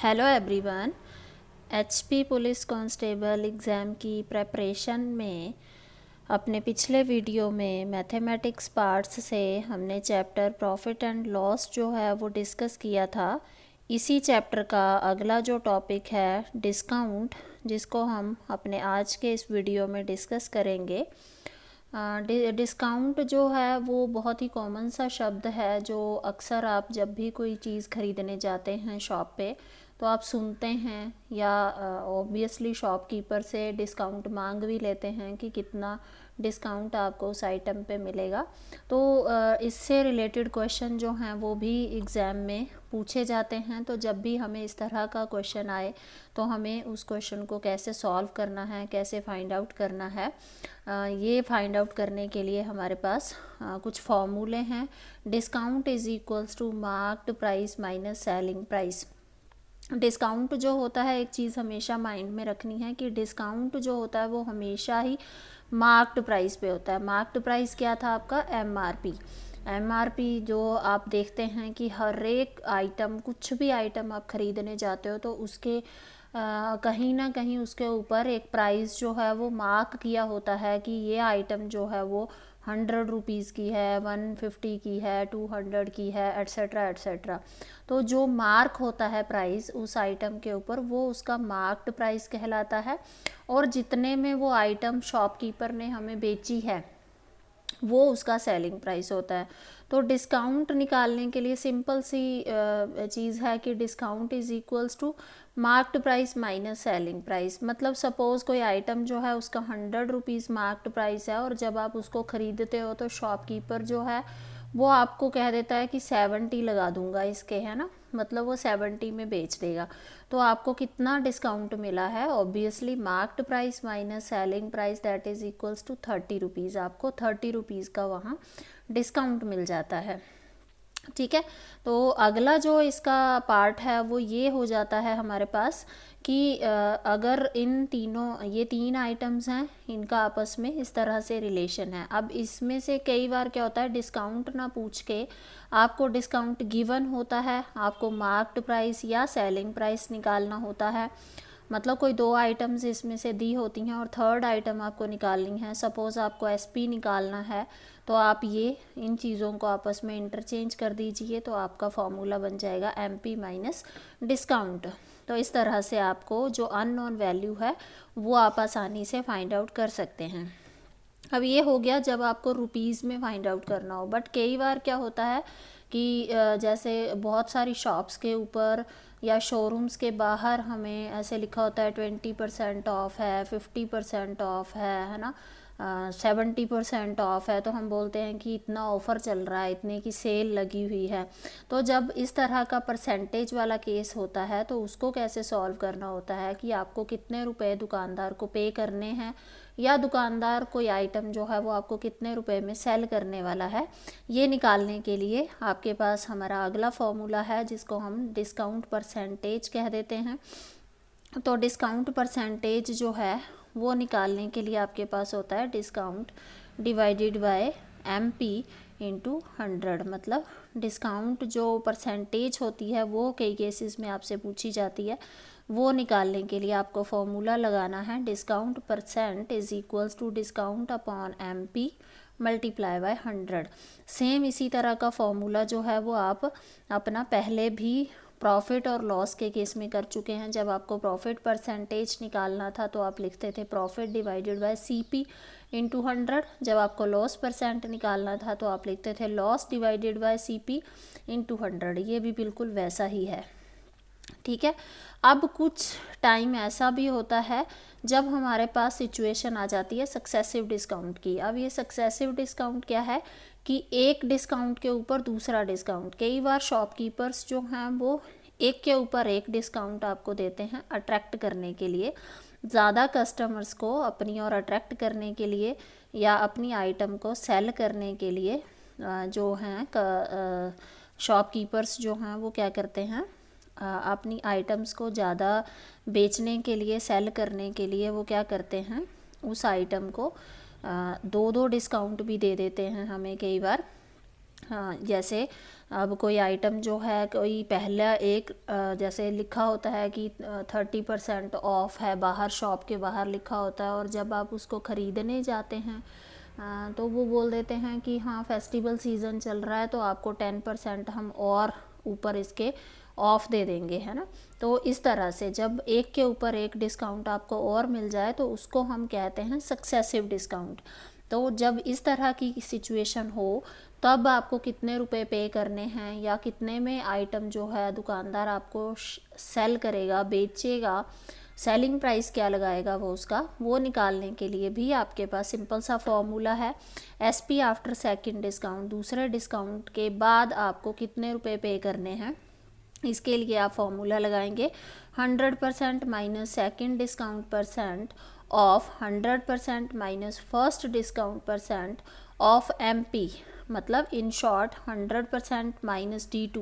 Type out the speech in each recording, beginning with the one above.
Hello everyone. HP police constable exam की preparation में अपने पिछले वीडियो में मैथमेटिक्स पार्ट्स से हमने चैप्टर प्रॉफिट एंड लॉस जो है वो डिस्कस किया था। इसी चैप्टर का अगला जो टॉपिक है डिस्काउंट, जिसको हम अपने आज के इस वीडियो में डिस्कस करेंगे। डिस्काउंट जो है वो बहुत ही कॉमन सा शब्द है जो अक्सर आप जब भी कोई चीज़ ख़रीदने जाते हैं शॉप पे तो आप सुनते हैं, या ऑब्वियसली शॉपकीपर से डिस्काउंट मांग भी लेते हैं कि कितना डिस्काउंट आपको उस आइटम पे मिलेगा। तो इससे रिलेटेड क्वेश्चन जो हैं वो भी एग्ज़ाम में पूछे जाते हैं। तो जब भी हमें इस तरह का क्वेश्चन आए तो हमें उस क्वेश्चन को कैसे सॉल्व करना है, कैसे फाइंड आउट करना है, ये फाइंड आउट करने के लिए हमारे पास कुछ फॉर्मूले हैं। Discount is equals to marked price minus selling price. Discount जो होता है, एक चीज़ हमेशा माइंड में रखनी है कि डिस्काउंट जो होता है वो हमेशा ही मार्क्ड प्राइस पे होता है। मार्क्ड प्राइस क्या था आपका? एमआरपी। एमआरपी जो आप देखते हैं कि हर एक आइटम, कुछ भी आइटम आप ख़रीदने जाते हो तो उसके कहीं ना कहीं उसके ऊपर एक प्राइस जो है वो मार्क किया होता है कि ये आइटम जो है वो 100 रुपीज़ की है, 150 की है, 200 की है, एट्सेट्रा एट्सेट्रा। तो जो मार्क होता है प्राइस उस आइटम के ऊपर, वो उसका मार्क्ड प्राइस कहलाता है। और जितने में वो आइटम शॉपकीपर ने हमें बेची है वो उसका सेलिंग प्राइस होता है। तो डिस्काउंट निकालने के लिए सिंपल सी चीज़ है कि discount is equals to marked price minus selling price. मतलब सपोज़ कोई आइटम जो है उसका 100 रुपीज़ मार्क्ड प्राइस है और जब आप उसको ख़रीदते हो तो शॉपकीपर जो है वो आपको कह देता है कि 70 लगा दूंगा इसके, है ना, मतलब वो 70 में बेच देगा। तो आपको कितना डिस्काउंट मिला है? Obviously marked price minus selling price, that is equals to 30 rupees. आपको 30 रुपीज़ का वहाँ डिस्काउंट मिल जाता है। ठीक है। तो अगला जो इसका पार्ट है वो ये हो जाता है हमारे पास कि अगर इन तीनों, ये तीन आइटम्स हैं, इनका आपस में इस तरह से रिलेशन है। अब इसमें से कई बार क्या होता है, डिस्काउंट ना पूछ के आपको डिस्काउंट गिवन होता है, आपको मार्क्ड प्राइस या सेलिंग प्राइस निकालना होता है। मतलब कोई दो आइटम्स इसमें से दी होती हैं और थर्ड आइटम आपको निकालनी है। सपोज़ आपको एसपी निकालना है तो आप ये इन चीज़ों को आपस में इंटरचेंज कर दीजिए तो आपका फॉर्मूला बन जाएगा एमपी माइनस डिस्काउंट। तो इस तरह से आपको जो अननोन वैल्यू है वो आप आसानी से फाइंड आउट कर सकते हैं। अब ये हो गया जब आपको रुपीज़ में फाइंड आउट करना हो। बट कई बार क्या होता है कि जैसे बहुत सारी शॉप्स के ऊपर या शोरूम्स के बाहर हमें ऐसे लिखा होता है 20% ऑफ है, 50% ऑफ है ना, 70% ऑफ है। तो हम बोलते हैं कि इतना ऑफ़र चल रहा है, इतने की सेल लगी हुई है। तो जब इस तरह का परसेंटेज वाला केस होता है तो उसको कैसे सॉल्व करना होता है कि आपको कितने रुपए दुकानदार को पे करने हैं, या दुकानदार कोई आइटम जो है वो आपको कितने रुपए में सेल करने वाला है, ये निकालने के लिए आपके पास हमारा अगला फॉर्मूला है जिसको हम डिस्काउंट परसेंटेज कह देते हैं। तो डिस्काउंट परसेंटेज जो है वो निकालने के लिए आपके पास होता है discount divided by M P into 100। मतलब डिस्काउंट जो परसेंटेज होती है वो कई केसेस में आपसे पूछी जाती है, वो निकालने के लिए आपको फॉर्मूला लगाना है discount percent is equals to discount upon M P multiply by 100। Same इसी तरह का फॉर्मूला जो है वो आप अपना पहले भी प्रॉफिट और लॉस के केस में कर चुके हैं। जब आपको प्रॉफिट परसेंटेज निकालना था तो आप लिखते थे profit divided by CP into 100। जब आपको लॉस परसेंट निकालना था तो आप लिखते थे loss divided by CP into 100। ये भी बिल्कुल वैसा ही है। ठीक है। अब कुछ टाइम ऐसा भी होता है जब हमारे पास सिचुएशन आ जाती है सक्सेसिव डिस्काउंट की। अब ये सक्सेसिव डिस्काउंट क्या है कि एक डिस्काउंट के ऊपर दूसरा डिस्काउंट। कई बार शॉपकीपर्स जो हैं वो एक के ऊपर एक डिस्काउंट आपको देते हैं अट्रैक्ट करने के लिए, ज़्यादा कस्टमर्स को अपनी ओर अट्रैक्ट करने के लिए या अपनी आइटम को सेल करने के लिए। जो हैं शॉपकीपर्स जो हैं वो क्या करते हैं, अपनी आइटम्स को ज़्यादा बेचने के लिए, सेल करने के लिए वो क्या करते हैं, उस आइटम को दो दो डिस्काउंट भी दे देते हैं हमें कई बार। हाँ, जैसे अब कोई आइटम जो है, कोई पहला एक जैसे लिखा होता है कि 30% ऑफ है, बाहर शॉप के बाहर लिखा होता है, और जब आप उसको ख़रीदने जाते हैं तो वो बोल देते हैं कि हाँ फेस्टिवल सीज़न चल रहा है तो आपको 10% हम और ऊपर इसके ऑफ दे देंगे, है ना। तो इस तरह से जब एक के ऊपर एक डिस्काउंट आपको और मिल जाए तो उसको हम कहते हैं सक्सेसिव डिस्काउंट। तो जब इस तरह की सिचुएशन हो तब आपको कितने रुपए पे करने हैं या कितने में आइटम जो है दुकानदार आपको सेल करेगा, बेचेगा, सेलिंग प्राइस क्या लगाएगा वो उसका, वो निकालने के लिए भी आपके पास सिंपल सा फॉर्मूला है। एसपी आफ्टर सेकंड डिस्काउंट, दूसरे डिस्काउंट के बाद आपको कितने रुपए पे करने हैं, इसके लिए आप फॉर्मूला लगाएंगे 100% minus second discount percent of 100% minus first discount percent of MP, मतलब इन शॉर्ट 100% माइनस D2,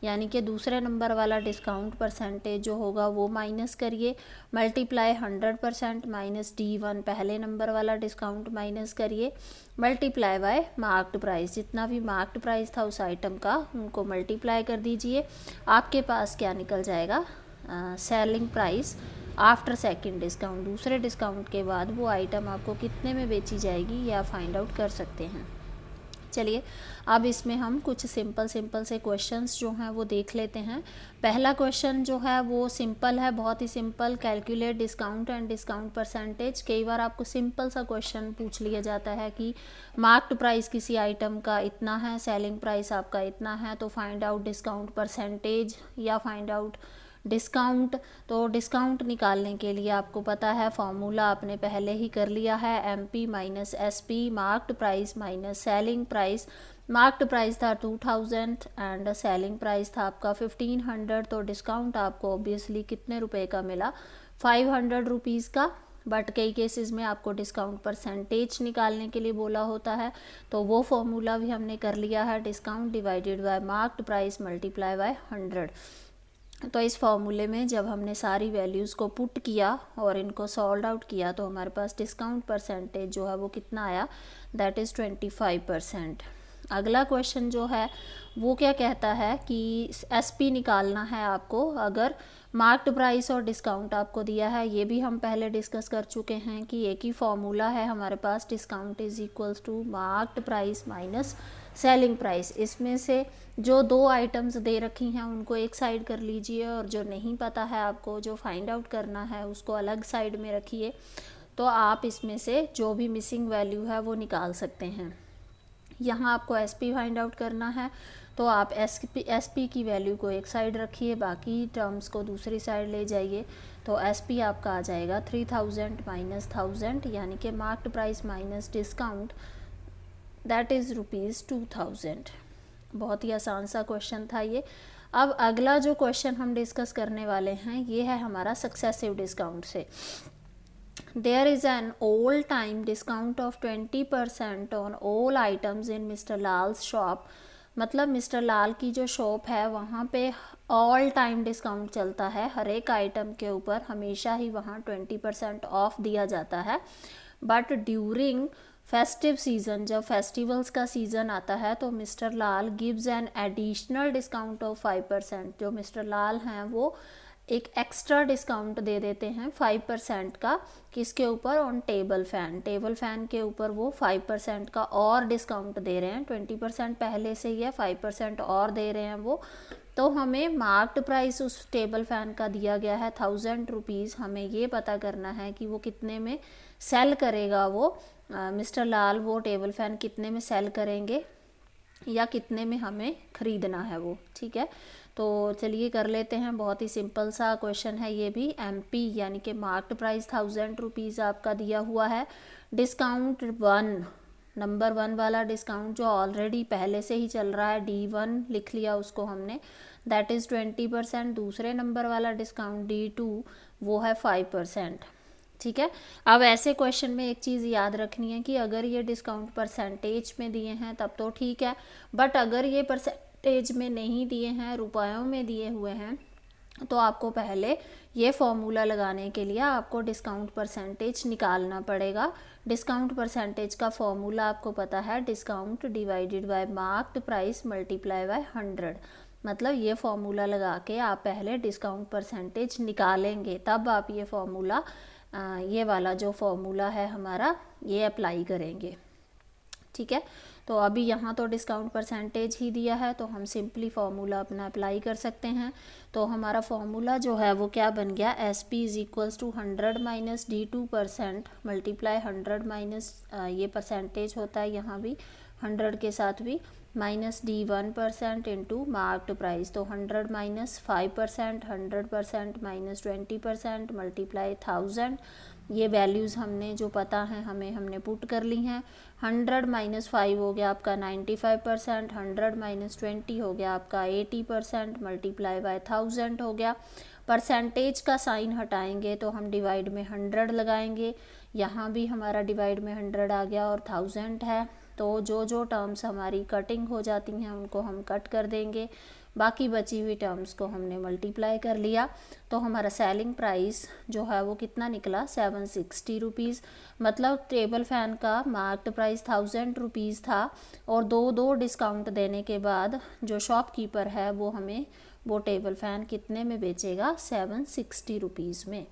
यानी कि दूसरे नंबर वाला डिस्काउंट परसेंटेज जो होगा वो माइनस करिए, मल्टीप्लाई 100% माइनस D1 पहले नंबर वाला डिस्काउंट माइनस करिए, मल्टीप्लाई बाय मार्क्ड प्राइस, जितना भी मार्क्ड प्राइस था उस आइटम का उनको मल्टीप्लाई कर दीजिए। आपके पास क्या निकल जाएगा, selling price after second discount, दूसरे डिस्काउंट के बाद वो आइटम आपको कितने में बेची जाएगी ये आप फाइंड आउट कर सकते हैं। चलिए अब इसमें हम कुछ सिंपल से क्वेश्चंस जो हैं वो देख लेते हैं। पहला क्वेश्चन जो है वो सिंपल है, बहुत ही simple, calculate discount and discount percentage. कई बार आपको सिंपल सा क्वेश्चन पूछ लिया जाता है कि मार्क्ड प्राइस किसी आइटम का इतना है, सेलिंग प्राइस आपका इतना है, तो फाइंड आउट डिस्काउंट परसेंटेज या फाइंड आउट डिस्काउंट। तो डिस्काउंट निकालने के लिए आपको पता है फॉर्मूला आपने पहले ही कर लिया है, MP minus SP, marked price minus selling price. Marked price था 2000 एंड सेलिंग प्राइस था आपका 1500, तो डिस्काउंट आपको ऑब्वियसली कितने रुपए का मिला, 500 रुपीज़ का। बट कई केसेस में आपको डिस्काउंट परसेंटेज निकालने के लिए बोला होता है, तो वो फॉर्मूला भी हमने कर लिया है, discount divided bye marked price multiply by 100। तो इस फॉर्मूले में जब हमने सारी वैल्यूज़ को पुट किया और इनको सॉल्व आउट किया तो हमारे पास डिस्काउंट परसेंटेज जो है वो कितना आया, दैट इज़ 25%। अगला क्वेश्चन जो है वो क्या कहता है कि एसपी निकालना है आपको, अगर मार्क्ड प्राइस और डिस्काउंट आपको दिया है, ये भी हम पहले डिस्कस कर चुके हैं कि एक ही फॉर्मूला है हमारे पास, discount is equals to marked price minus selling price. इसमें से जो दो आइटम्स दे रखी हैं उनको एक साइड कर लीजिए और जो नहीं पता है आपको, जो फाइंड आउट करना है, उसको अलग साइड में रखिए, तो आप इसमें से जो भी मिसिंग वैल्यू है वो निकाल सकते हैं। यहाँ आपको एसपी फाइंड आउट करना है तो आप एसपी की वैल्यू को एक साइड रखिए, बाकी टर्म्स को दूसरी साइड ले जाइए, तो एसपी आपका आ जाएगा 3000 माइनस 1000, यानी कि marked price minus discount, that is ₹2000। बहुत ही आसान सा क्वेश्चन था ये। अब अगला जो क्वेश्चन हम डिस्कस करने वाले हैं ये है हमारा सक्सेसिव डिस्काउंट से। There is an all time discount of 20% on all items in mister Lal's shop, मतलब मिस्टर लाल की जो शॉप है वहाँ पे ऑल टाइम डिस्काउंट चलता है, हर एक आइटम के ऊपर हमेशा ही वहाँ 20% ऑफ दिया जाता है। बट ड्यूरिंग फेस्टिव सीज़न, जब फेस्टिवल्स का सीज़न आता है तो mister Lal gives an additional discount of 5%। जो मिस्टर लाल हैं वो एक एक्स्ट्रा डिस्काउंट दे देते हैं 5% का, किसके ऊपर, on table fan. Table fan के ऊपर वो 5% का और डिस्काउंट दे रहे हैं, 20% पहले से ही है, 5% और दे रहे हैं वो। तो हमें मार्क्ड प्राइस उस टेबल फ़ैन का दिया गया है 1000 रुपीज़, हमें ये पता करना है कि वो कितने में सेल करेगा, वो मिस्टर लाल वो टेबल फ़ैन कितने में सेल करेंगे या कितने में हमें ख़रीदना है वो, ठीक है। तो चलिए कर लेते हैं, बहुत ही सिंपल सा क्वेश्चन है ये भी। एमपी यानी कि मार्क्ड प्राइस 1000 रुपीज़ आपका दिया हुआ है, डिस्काउंट 1, नंबर 1 वाला डिस्काउंट जो ऑलरेडी पहले से ही चल रहा है, D1 लिख लिया उसको हमने, दैट इज़ 20%। दूसरे नंबर वाला डिस्काउंट D2 वो है 5%, ठीक है। अब ऐसे क्वेश्चन में एक चीज़ याद रखनी है कि अगर ये डिस्काउंट परसेंटेज में दिए हैं तब तो ठीक है, बट अगर ये परसेंटेज में नहीं दिए हैं, रुपयों में दिए हुए हैं, तो आपको पहले ये फॉर्मूला लगाने के लिए आपको डिस्काउंट परसेंटेज निकालना पड़ेगा। डिस्काउंट परसेंटेज का फॉर्मूला आपको पता है, discount divided bye marked price multiply by 100। मतलब ये फॉर्मूला लगा के आप पहले डिस्काउंट परसेंटेज निकालेंगे, तब आप ये फॉर्मूला ये वाला जो फॉर्मूला है हमारा ये अप्लाई करेंगे। ठीक है, तो अभी यहाँ तो डिस्काउंट परसेंटेज ही दिया है, तो हम सिंपली फार्मूला अपना अप्लाई कर सकते हैं। तो हमारा फार्मूला जो है वो क्या बन गया, S P is equals to 100 minus D2% multiply 100 minus ये परसेंटेज होता है यहाँ भी 100 के साथ भी minus D1% into marked price. तो 100 माइनस 5%, 100% माइनस 20% मल्टीप्लाई 1000। ये वैल्यूज़ हमने जो पता है हमने पुट कर ली हैं। 100 माइनस 5 हो गया आपका 95%, 100 माइनस 20 हो गया आपका 80% मल्टीप्लाई बाय 1000 हो गया। परसेंटेज का साइन हटाएंगे तो हम डिवाइड में 100 लगाएंगे, यहाँ भी हमारा डिवाइड में 100 आ गया और 1000 है। तो जो जो टर्म्स हमारी कटिंग हो जाती हैं उनको हम कट कर देंगे, बाकी बची हुई टर्म्स को हमने मल्टीप्लाई कर लिया। तो हमारा सेलिंग प्राइस जो है वो कितना निकला, 760 रुपीज़। मतलब टेबल फ़ैन का मार्क्ड प्राइस 1000 रुपीज़ था और दो डिस्काउंट देने के बाद जो शॉपकीपर है वो हमें वो टेबल फ़ैन कितने में बेचेगा, 760 रुपीज़ में।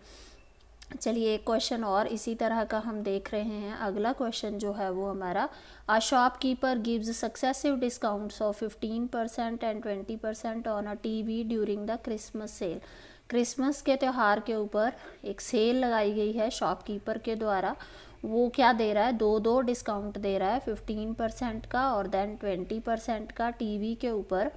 चलिए एक क्वेश्चन और इसी तरह का हम देख रहे हैं। अगला क्वेश्चन जो है वो हमारा, a shopkeeper gives successive discounts of 15% and 20% on a TV during the Christmas sale. Christmas के त्यौहार के ऊपर एक सेल लगाई गई है शॉपकीपर के द्वारा। वो क्या दे रहा है, दो डिस्काउंट दे रहा है, 15% का और देन 20% का टीवी के ऊपर।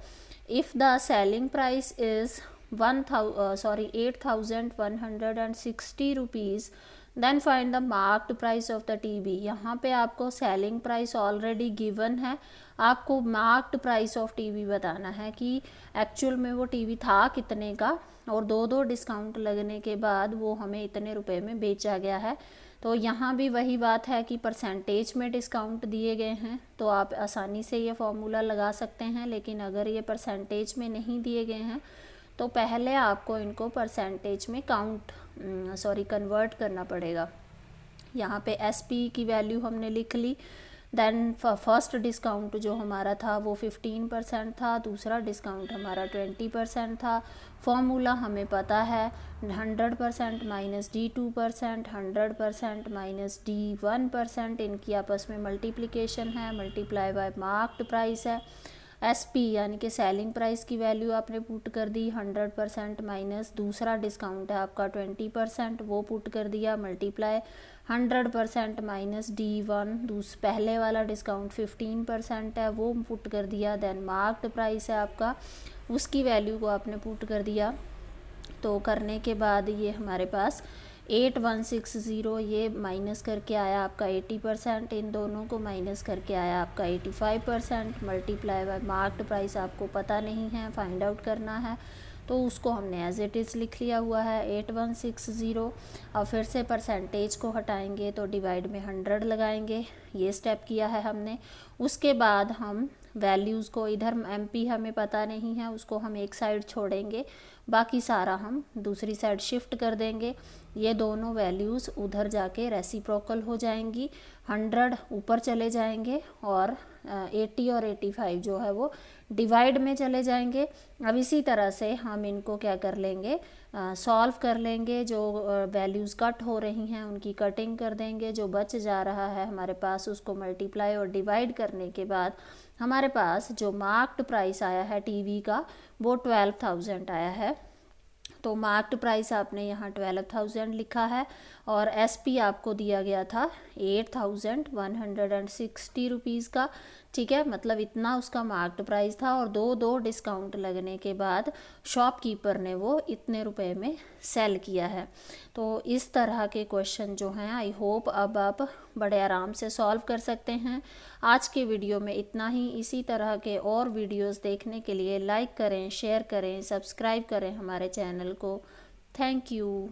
If the selling price is 8,160 rupees, then find the marked price of the TV. यहाँ पे आपको सेलिंग प्राइस ऑलरेडी गिवन है, आपको मार्क्ड प्राइस ऑफ टीवी बताना है कि एक्चुअल में वो टीवी था कितने का और दो डिस्काउंट लगने के बाद वो हमें इतने रुपए में बेचा गया है। तो यहाँ भी वही बात है कि परसेंटेज में डिस्काउंट दिए गए हैं तो आप आसानी से ये फॉर्मूला लगा सकते हैं, लेकिन अगर ये परसेंटेज में नहीं दिए गए हैं तो पहले आपको इनको परसेंटेज में कन्वर्ट करना पड़ेगा। यहाँ पे एसपी की वैल्यू हमने लिख ली। देन फर्स्ट डिस्काउंट जो हमारा था वो 15% था, दूसरा डिस्काउंट हमारा 20% था। फॉर्मूला हमें पता है, 100% माइनस D2%, 100% माइनस D1%, इनकी आपस में मल्टीप्लिकेशन है, मल्टीप्लाई बाय मार्क्ड प्राइस है। एसपी यानी कि सेलिंग प्राइस की वैल्यू आपने पुट कर दी, 100% माइनस दूसरा डिस्काउंट है आपका 20%, वो पुट कर दिया, मल्टीप्लाई 100% माइनस D1 पहले वाला डिस्काउंट 15% है वो पुट कर दिया, देन मार्क्ड प्राइस है आपका, उसकी वैल्यू को आपने पुट कर दिया। तो करने के बाद ये हमारे पास 8160 ये माइनस करके आया आपका 80%, इन दोनों को माइनस करके आया आपका 85%, मल्टीप्लाई बाय मार्क्ड प्राइस आपको पता नहीं है, फाइंड आउट करना है, तो उसको हमने एज इट इज़ लिख लिया हुआ है 8160। और फिर से परसेंटेज को हटाएंगे तो डिवाइड में 100 लगाएंगे, ये स्टेप किया है हमने। उसके बाद हम वैल्यूज़ को इधर MP हमें पता नहीं है, उसको हम एक साइड छोड़ेंगे, बाकी सारा हम दूसरी साइड शिफ्ट कर देंगे। ये दोनों वैल्यूज़ उधर जाके रेसिप्रोकल हो जाएंगी, 100 ऊपर चले जाएंगे और 80 और 85 जो है वो डिवाइड में चले जाएंगे। अब इसी तरह से हम इनको क्या कर लेंगे, सॉल्व कर लेंगे। जो वैल्यूज़ कट हो रही हैं उनकी कटिंग कर देंगे, जो बच जा रहा है हमारे पास उसको मल्टीप्लाई और डिवाइड करने के बाद हमारे पास जो मार्क्ड प्राइस आया है टीवी का वो 12,000 आया है। तो मार्क्ड प्राइस आपने यहाँ 12,000 लिखा है और एसपी आपको दिया गया था 8,160 रुपीज़ का। ठीक है, मतलब इतना उसका मार्क्ड प्राइस था और दो डिस्काउंट लगने के बाद शॉपकीपर ने वो इतने रुपए में सेल किया है। तो इस तरह के क्वेश्चन जो हैं आई होप अब आप बड़े आराम से सॉल्व कर सकते हैं। आज के वीडियो में इतना ही। इसी तरह के और वीडियोस देखने के लिए लाइक करें, शेयर करें, सब्सक्राइब करें हमारे चैनल को। Thank you.